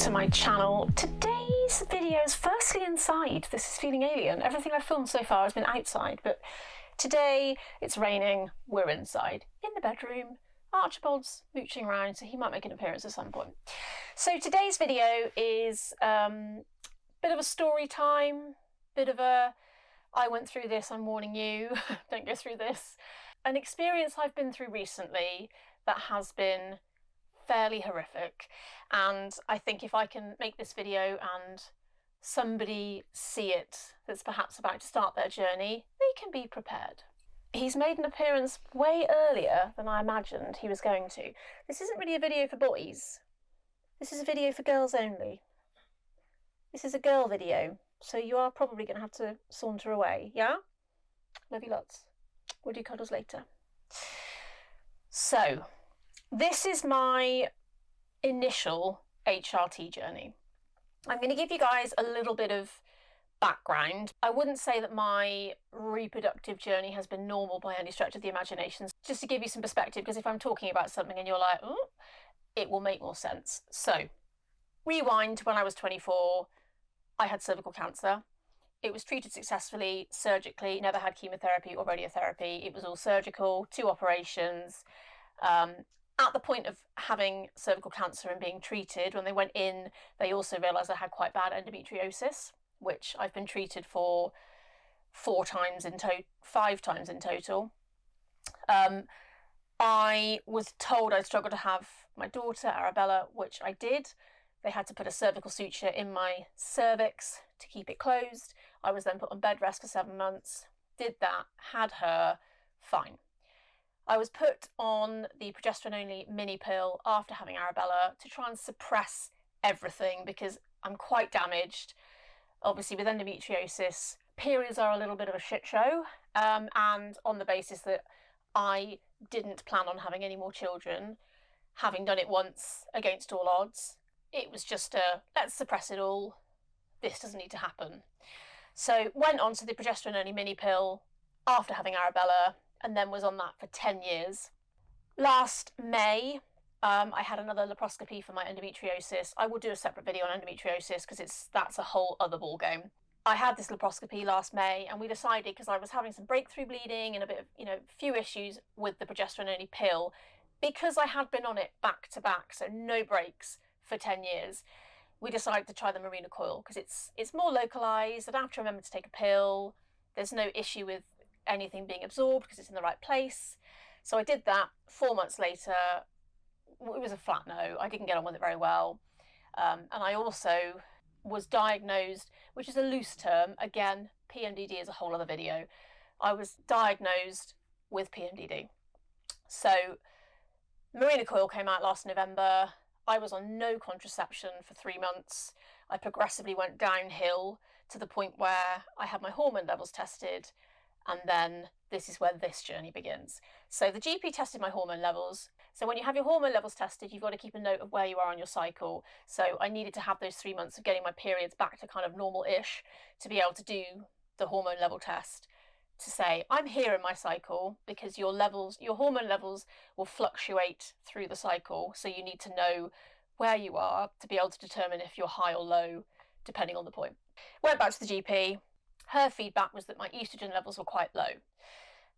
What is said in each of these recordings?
to my channel. Today's video is firstly inside. This is feeling alien. Everything I've filmed so far has been outside, but today it's raining, we're inside, in the bedroom. Archibald's mooching around, so he might make an appearance at some point. So today's video is a bit of a story time, bit of a I went through this, I'm warning you, don't go through this. An experience I've been through recently that has been fairly horrific, and I think if I can make this video and somebody see it that's perhaps about to start their journey, they can be prepared. He's made an appearance way earlier than I imagined he was going to. This isn't really a video for boys. This is a video for girls only. This is a girl video, so you are probably going to have to saunter away, yeah? Love you lots. We'll do cuddles later. So, this is my initial HRT journey. I'm going to give you guys a little bit of background. I wouldn't say that my reproductive journey has been normal by any stretch of the imagination, just to give you some perspective, because if I'm talking about something and you're like, oh, it will make more sense. So, rewind to when I was 24, I had cervical cancer. It was treated successfully, surgically, never had chemotherapy or radiotherapy. It was all surgical, 2 operations. At the point of having cervical cancer and being treated, when they went in, they also realised I had quite bad endometriosis, which I've been treated for 5 times in total. I was told I'd struggle to have my daughter, Arabella, which I did. They had to put a cervical suture in my cervix to keep it closed. I was then put on bed rest for 7 months, did that, had her, fine. I was put on the progesterone-only mini pill after having Arabella to try and suppress everything because I'm quite damaged. Obviously with endometriosis, periods are a little bit of a shit show, and on the basis that I didn't plan on having any more children, having done it once against all odds, it was just a, let's suppress it all, this doesn't need to happen. So went on to the progesterone-only mini pill after having Arabella, and then was on that for 10 years. Last May, I had another laparoscopy for my endometriosis. I will do a separate video on endometriosis because that's a whole other ballgame. I had this laparoscopy last May, and we decided, because I was having some breakthrough bleeding and a bit of, few issues with the progesterone-only pill, because I had been on it back to back, so no breaks for 10 years, we decided to try the Mirena coil because it's more localized. I don't have to remember to take a pill. There's no issue with anything being absorbed because it's in the right place. So I did that. 4 months later, it was a flat no. I didn't get on with it very well. And I also was diagnosed, which is a loose term, again, PMDD is a whole other video. I was diagnosed with PMDD. So Mirena coil came out last November. I was on no contraception for 3 months. I progressively went downhill to the point where I had my hormone levels tested, and then this is where this journey begins. So the GP tested my hormone levels. So when you have your hormone levels tested, you've got to keep a note of where you are on your cycle. So I needed to have those 3 months of getting my periods back to kind of normal-ish to be able to do the hormone level test to say, I'm here in my cycle, because your hormone levels will fluctuate through the cycle. So you need to know where you are to be able to determine if you're high or low, depending on the point. Went back to the GP. Her feedback was that my estrogen levels were quite low.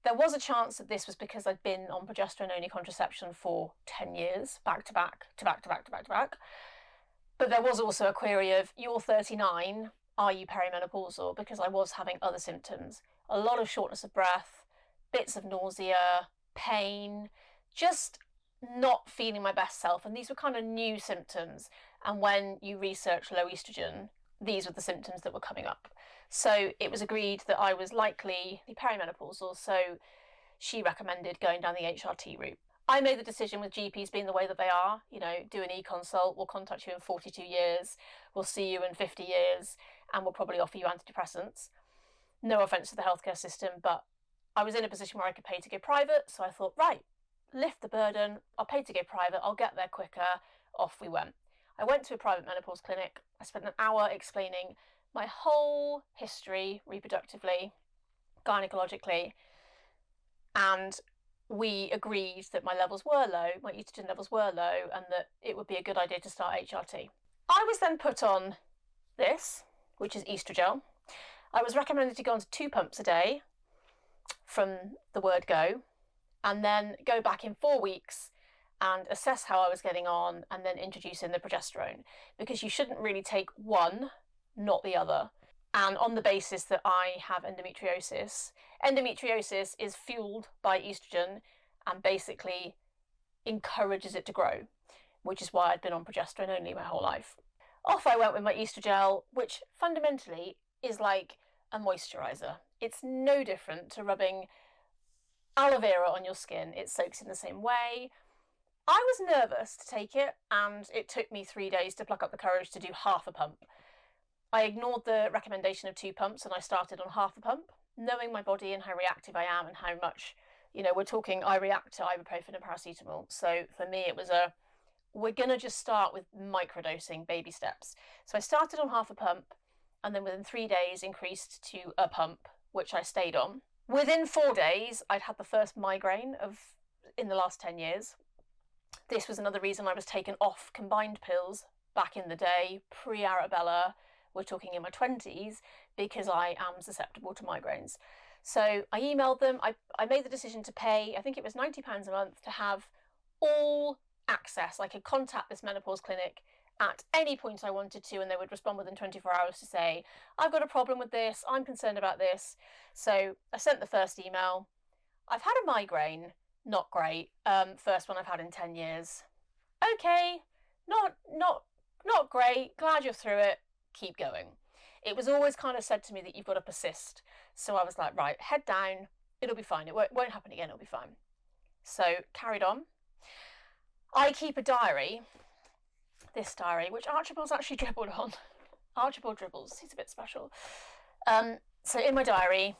There was a chance that this was because I'd been on progesterone-only contraception for 10 years, back to back. But there was also a query of, you're 39, are you perimenopausal? Because I was having other symptoms. A lot of shortness of breath, bits of nausea, pain, just not feeling my best self. And these were kind of new symptoms. And when you research low estrogen, these were the symptoms that were coming up. So it was agreed that I was likely perimenopausal, so she recommended going down the HRT route. I made the decision, with GPs being the way that they are, do an e-consult, we'll contact you in 42 years, we'll see you in 50 years, and we'll probably offer you antidepressants. No offence to the healthcare system, but I was in a position where I could pay to go private, so I thought, right, lift the burden, I'll pay to go private, I'll get there quicker, off we went. I went to a private menopause clinic. I spent an hour explaining my whole history reproductively, gynecologically, and we agreed that my levels were low, my estrogen levels were low, and that it would be a good idea to start HRT. I was then put on this, which is estrogel. I was recommended to go on to 2 pumps a day from the word go, and then go back in 4 weeks and assess how I was getting on, and then introduce in the progesterone, because you shouldn't really take one, not the other. And on the basis that I have endometriosis, endometriosis is fueled by estrogen and basically encourages it to grow, which is why I'd been on progesterone only my whole life. Off I went with my estrogel, which fundamentally is like a moisturiser. It's no different to rubbing aloe vera on your skin. It soaks in the same way. I was nervous to take it, and it took me 3 days to pluck up the courage to do half a pump. I ignored the recommendation of 2 pumps and I started on half a pump, knowing my body and how reactive I am and how much, we're talking I react to ibuprofen and paracetamol. So for me, it was we're going to just start with microdosing, baby steps. So I started on half a pump, and then within 3 days increased to a pump, which I stayed on. Within 4 days, I'd had the first migraine in the last 10 years. This was another reason I was taken off combined pills back in the day, pre-Arabella. We're talking in my 20s, because I am susceptible to migraines. So I emailed them. I made the decision to pay, I think it was £90 a month, to have all access. I could contact this menopause clinic at any point I wanted to, and they would respond within 24 hours to say, I've got a problem with this, I'm concerned about this. So I sent the first email. I've had a migraine, not great. First one I've had in 10 years. Okay, not great. Glad you're through it. Keep going. It was always kind of said to me that you've got to persist. So I was like, right, head down. It'll be fine. It won't happen again. It'll be fine. So carried on. I keep a diary, this diary, which Archibald's actually dribbled on. Archibald dribbles. He's a bit special. So in my diary,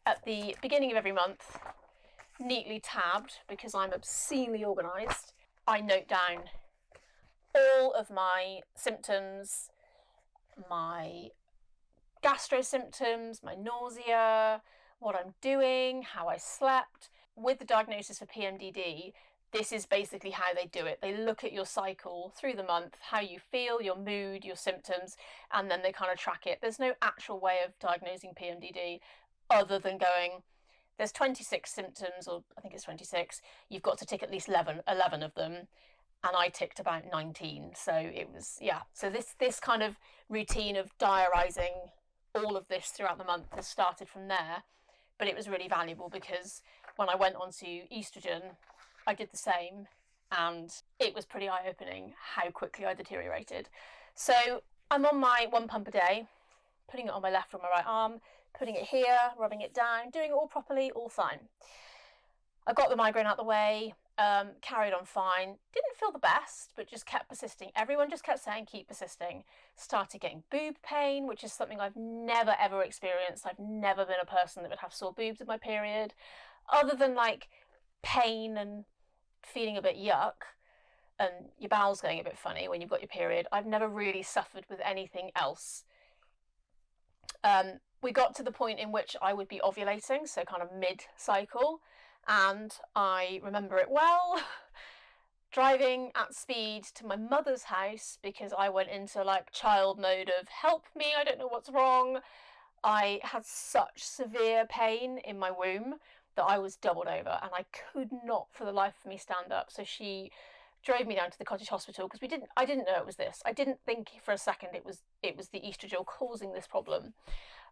at the beginning of every month, neatly tabbed, because I'm obscenely organised, I note down all of my symptoms, my gastro symptoms, my nausea, what I'm doing, how I slept. With the diagnosis for PMDD, this is basically how they do it. They look at your cycle through the month, how you feel, your mood, your symptoms, and then they kind of track it. There's no actual way of diagnosing PMDD other than going, there's 26 symptoms, or I think it's 26, you've got to tick at least 11 of them, and I ticked about 19. So it was, so this kind of routine of diarising all of this throughout the month has started from there. But it was really valuable, because when I went on to estrogen, I did the same, and it was pretty eye-opening how quickly I deteriorated. So I'm on my 1 pump a day, putting it on my left or my right arm, putting it here, rubbing it down, doing it all properly, all fine. I got the migraine out the way, carried on fine. Didn't feel the best, but just kept persisting. Everyone just kept saying, keep persisting. Started getting boob pain, which is something I've never ever experienced. I've never been a person that would have sore boobs in my period, other than like pain and feeling a bit yuck and your bowels going a bit funny when you've got your period. I've never really suffered with anything else. We got to the point in which I would be ovulating, so kind of mid-cycle, and I remember it well, driving at speed to my mother's house, because I went into like child mode of help me, I don't know what's wrong. I had such severe pain in my womb that I was doubled over, and I could not for the life of me stand up. So she drove me down to the cottage hospital, because I didn't know it was this. I didn't think for a second it was the estrogel causing this problem.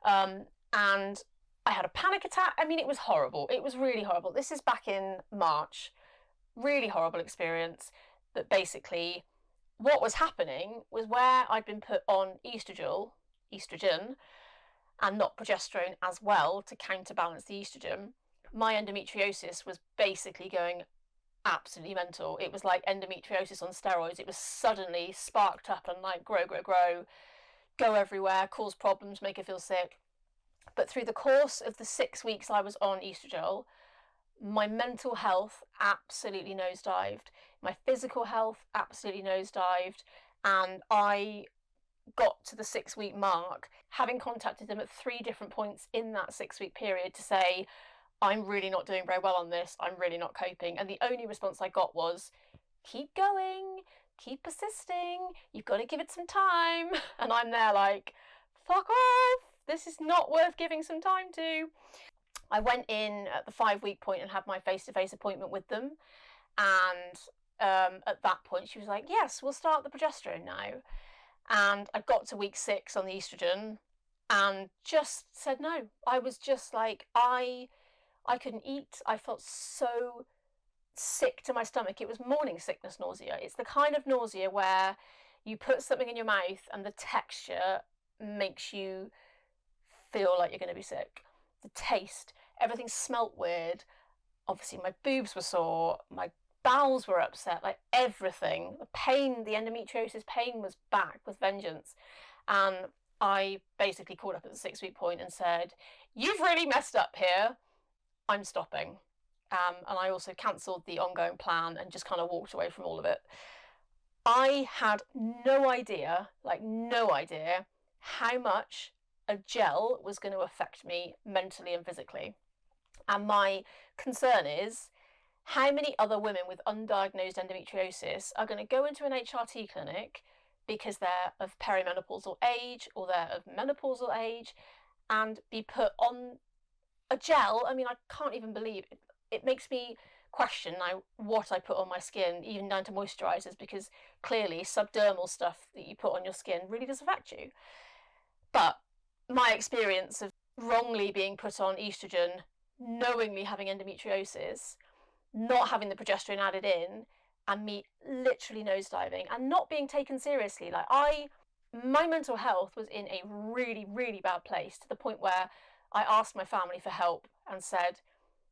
And I had a panic attack. I mean, it was horrible. It was really horrible. This is back in March. Really horrible experience. But basically, what was happening was, where I'd been put on estrogen, and not progesterone as well to counterbalance the estrogen, my endometriosis was basically going absolutely mental. It was like endometriosis on steroids. It was suddenly sparked up and like grow, go everywhere, cause problems, make her feel sick. But through the course of the 6 weeks I was on estrogel, my mental health absolutely nosedived. My physical health absolutely nosedived. And I got to the 6-week mark, having contacted them at 3 different points in that 6-week period to say, I'm really not doing very well on this, I'm really not coping. And the only response I got was, keep going, keep persisting, you've got to give it some time. And I'm there like, fuck off, this is not worth giving some time to. I went in at the 5-week point and had my face-to-face appointment with them, and at that point she was like, yes, we'll start the progesterone now. And I got to week 6 on the estrogen and just said no. I was just like, I couldn't eat. I felt so sick to my stomach. It was morning sickness nausea. It's the kind of nausea where you put something in your mouth and the texture makes you feel like you're going to be sick. The taste, everything smelt weird. Obviously my boobs were sore, my bowels were upset, like everything. The pain, the endometriosis pain was back with vengeance. And I basically called up at the 6-week point and said, you've really messed up here, I'm stopping. And I also cancelled the ongoing plan and just kind of walked away from all of it. I had no idea, how much a gel was going to affect me mentally and physically. And my concern is, how many other women with undiagnosed endometriosis are going to go into an HRT clinic because they're of perimenopausal age or they're of menopausal age and be put on a gel? I mean, I can't even believe it. It makes me question now what I put on my skin, even down to moisturisers, because clearly subdermal stuff that you put on your skin really does affect you. But my experience of wrongly being put on estrogen, knowingly having endometriosis, not having the progesterone added in, and me literally nosediving and not being taken seriously. Like, my mental health was in a really, really bad place, to the point where I asked my family for help and said,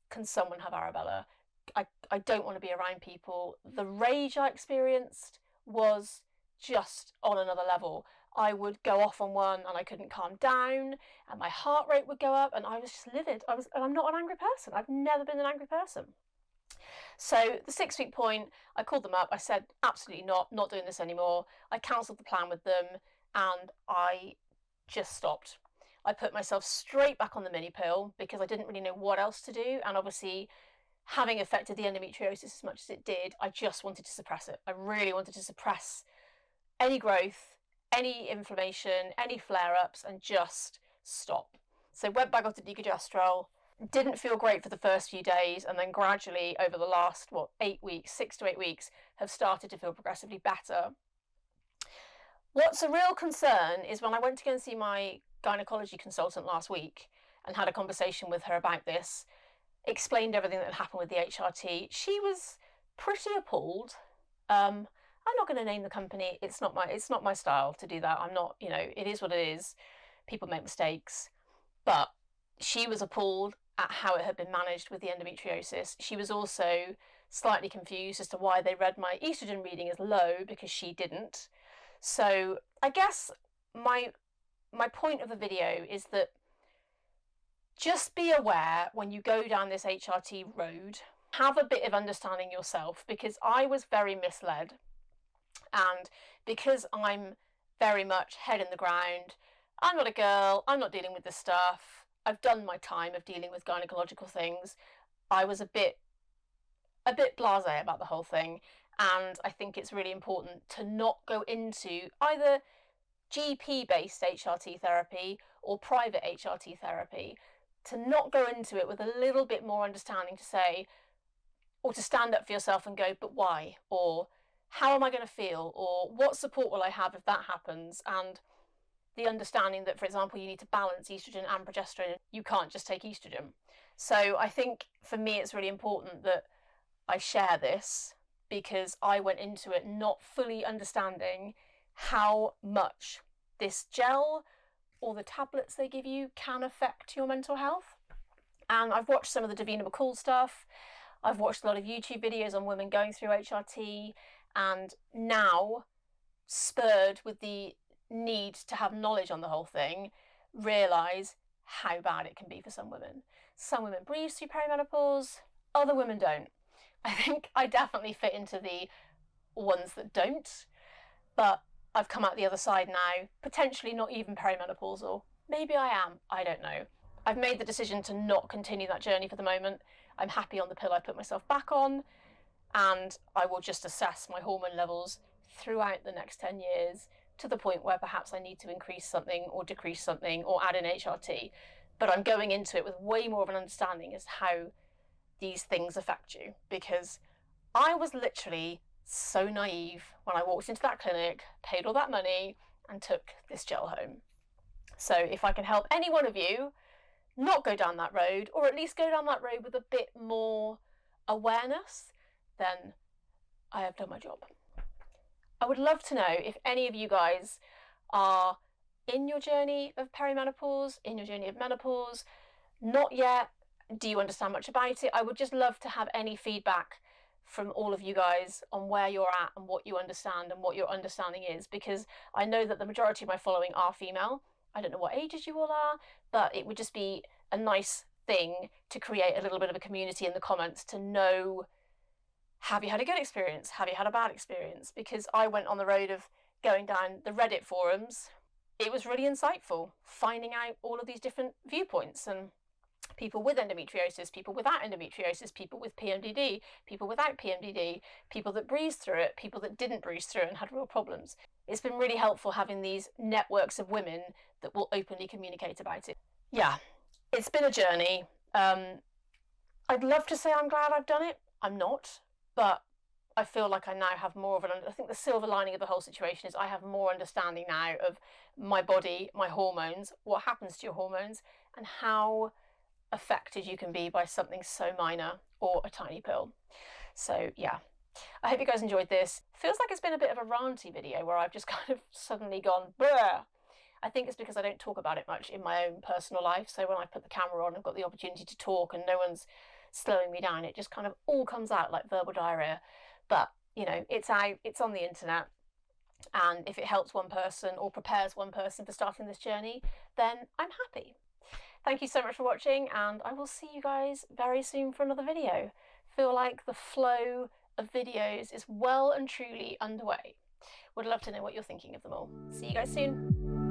can someone have Arabella? I don't want to be around people. The rage I experienced was just on another level. I would go off on one and I couldn't calm down, and my heart rate would go up, and I was just livid. And I'm not an angry person. I've never been an angry person. So the 6-week point, I called them up. I said, absolutely not doing this anymore. I cancelled the plan with them and I just stopped. I put myself straight back on the mini pill because I didn't really know what else to do. And obviously, having affected the endometriosis as much as it did, I just wanted to suppress it. I really wanted to suppress any growth, any inflammation, any flare-ups, and just stop. So went back onto decogestrel. Didn't feel great for the first few days, and then gradually over the last 6 to 8 weeks have started to feel progressively better. What's a real concern is when I went to go and see my gynecology consultant last week and had a conversation with her about this, explained everything that had happened with the HRT. She was pretty appalled. I'm not going to name the company. It's not my style to do that. I'm not, it is what it is. People make mistakes. But she was appalled at how it had been managed with the endometriosis. She was also slightly confused as to why they read my estrogen reading as low, because she didn't. So I guess my point of the video is that just be aware when you go down this HRT road, have a bit of understanding yourself, because I was very misled. And because I'm very much head in the ground, I'm not a girl, I'm not dealing with this stuff, I've done my time of dealing with gynecological things, I was a bit blasé about the whole thing. And I think it's really important to not go into either GP-based HRT therapy or private HRT therapy, to not go into it with a little bit more understanding, to say, or to stand up for yourself and go, but why? Or how am I going to feel? Or what support will I have if that happens? And the understanding that, for example, you need to balance estrogen and progesterone. You can't just take estrogen. So I think for me, it's really important that I share this, because I went into it not fully understanding how much this gel or the tablets they give you can affect your mental health. And I've watched some of the Davina McCall stuff. I've watched a lot of YouTube videos on women going through HRT, and now, spurred with the need to have knowledge on the whole thing, realise how bad it can be for some women. Some women breeze through perimenopause, other women don't. I think I definitely fit into the ones that don't, but I've come out the other side now, potentially not even perimenopausal. Maybe I am, I don't know. I've made the decision to not continue that journey for the moment. I'm happy on the pill I put myself back on, and I will just assess my hormone levels throughout the next 10 years, to the point where perhaps I need to increase something or decrease something or add an HRT. But I'm going into it with way more of an understanding as how these things affect you, because I was literally so naive when I walked into that clinic, paid all that money, and took this gel home. So if I can help any one of you not go down that road, or at least go down that road with a bit more awareness, then I have done my job. I would love to know if any of you guys are in your journey of perimenopause, in your journey of menopause, not yet. Do you understand much about it? I would just love to have any feedback from all of you guys on where you're at and what you understand and what your understanding is, because I know that the majority of my following are female. I don't know what ages you all are, but it would just be a nice thing to create a little bit of a community in the comments to know, have you had a good experience? Have you had a bad experience? Because I went on the road of going down the Reddit forums. It was really insightful, finding out all of these different viewpoints, and people with endometriosis, people without endometriosis, people with PMDD, people without PMDD, people that breezed through it, people that didn't breeze through it and had real problems. It's been really helpful having these networks of women that will openly communicate about it. Yeah, it's been a journey. I'd love to say I'm glad I've done it. I'm not, but I feel like I now have more of I think the silver lining of the whole situation is I have more understanding now of my body, my hormones, what happens to your hormones, and how affected you can be by something so minor or a tiny pill. So yeah, I hope you guys enjoyed this. Feels like it's been a bit of a ranty video where I've just kind of suddenly gone bleh. I think it's because I don't talk about it much in my own personal life, so when I put the camera on, I've got the opportunity to talk and no one's slowing me down. It just kind of all comes out like verbal diarrhea. But you know, it's out, it's on the internet, and if it helps one person or prepares one person for starting this journey, then I'm happy. Thank you so much for watching, and I will see you guys very soon for another video. Feel like the flow of videos is well and truly underway. Would love to know what you're thinking of them all. See you guys soon.